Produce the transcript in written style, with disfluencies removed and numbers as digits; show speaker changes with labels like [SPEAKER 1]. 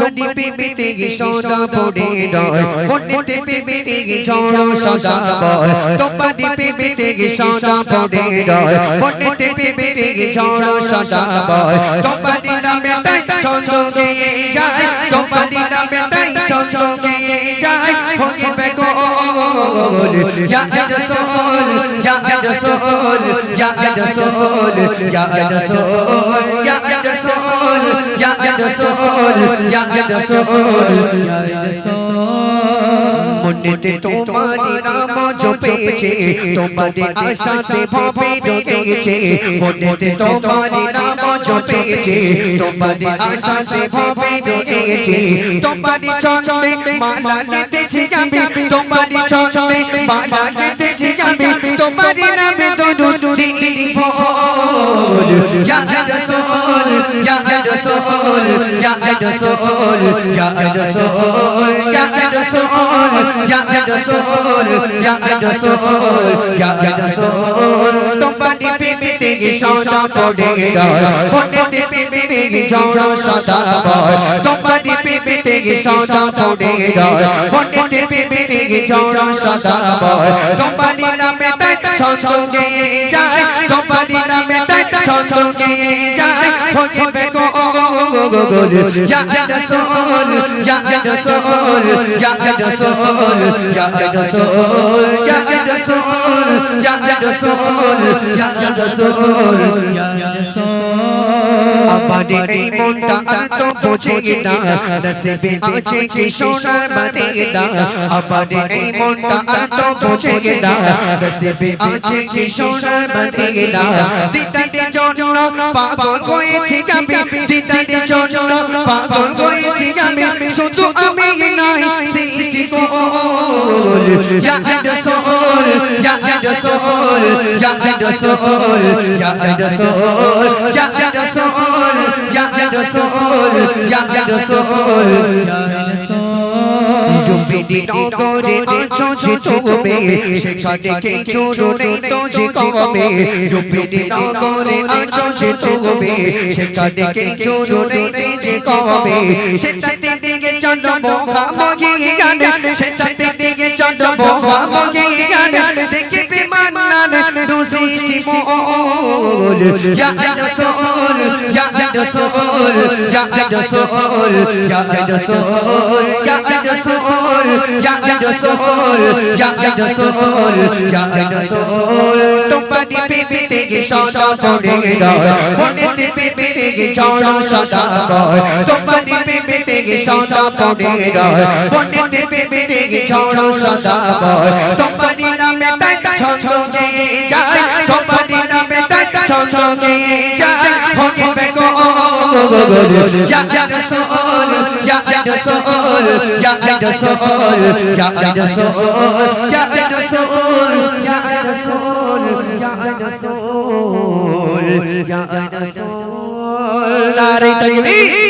[SPEAKER 1] তোমারি পিপিতে সদা পড়ে রয় পড়তে পিপিতে ঝড় সদা বয় তোমারি পিপিতে সদা পড়ে রয় পড়তে পিপিতে ঝড় সদা বয় তোমারি নামে তাই ছন্দ গেয়ে যায় তোমারি নামে তাই ছন্দ গেয়ে যায় ভোগে বেকো ইয়া রাসূল ইয়া রাসূল ইয়া রাসূল ইয়া রাসূল ইয়া রাসূল ইয়া রাসূল ইয়া রাসূল ইয়া রাসূল মনেতে তোমারি নাম জপেছে তোমারি আশাতে ভবে ডুবেছে মনেতে তোমারি নাম জপেছে তোমারি আশাতে ভবে ডুবেছে তোমারি চরণে মালা দিতেছি আমি তোমারি চরণে মালা দিতেছি আমি তোমারি নামে দরুদ দিব ইয়া রাসূল ইয়া রাসূল ইয়া রাসূল ইয়া রাসূল ইয়া রাসূল ইয়া রাসূল ইয়া রাসূল ইয়া রাসূল তোমারি পিপিতে সদা পড়ে রয় পড়তে পিপিতে ঝড় সদা বয় তোমারি পিপিতে সদা পড়ে রয় পড়তে পিপিতে ঝড় সদা বয় তোমারি নামে তাই ছন্দ গেয়ে যায় তোমারি নামে তাই ছন্দ গেয়ে যায় ভোগে বেকো ইয়া রাসূল ইয়া রাসূল ইয়া রাসূল ইয়া রাসূল ইয়া রাসূল ইয়া রাসূল ইয়া রাসূল ইয়া রাসূল আমারে এই মনটা আর তো বোঝে না নসিবে আছে কি সোনার মদিনা আমারে এই মনটা আর তো বোঝে না নসিবে আছে কি সোনার মদিনা দিদারে জন্য পাগল হয়েছি আমি দিদারে জন্য পাগল হয়েছি আমি শুধু আমি নয় সৃষ্টি কোল ইয়া রাসূল ইয়া রাসূল ইয়া রাসূল ইয়া রাসূল ইয়া রাসূল ইয়া রাসূল ইয়া রাসূল ইয়া রাসূল জুবিদি নগরে আছো যে তুমি সেখানে কিছু নেই তো যে কবে জুবিদি নগরে আছো যে তুমি সেখানে কিছু নেই যে কবে সেটাতে দিকে চন্দ্র মোহা মগি গানে সেটাতে দিকে চন্দ্র মোহা মগি গানে দেখে বিমানান দুসৃষ্টি মোল ইয়া রাসূল ইয়া রাসূল ইয়া রাসূল ইয়া রাসূল ইয়া রাসূল ইয়া রাসূল ইয়া রাসূল ইয়া রাসূল তোমারি পিপিতে সদা পড়ে রয় পড়তে পিপিতে ঝড় সদা বয় তোমারি পিপিতে সদা পড়ে রয় পড়তে পিপিতে ঝড় সদা বয় তোমারি নামে তাই ছন্দ গেয়ে যায় তোমারি নামে তাই ছন্দ গেয়ে যায় ভোগে বেকো ইয়া রাসূল ইয়া রাসূল ইয়া রাসূল ইয়া রাসূল ইয়া রাসূল ইয়া রাসূল ইয়া রাসূল ইয়া রাসূল নারে তাকবীর।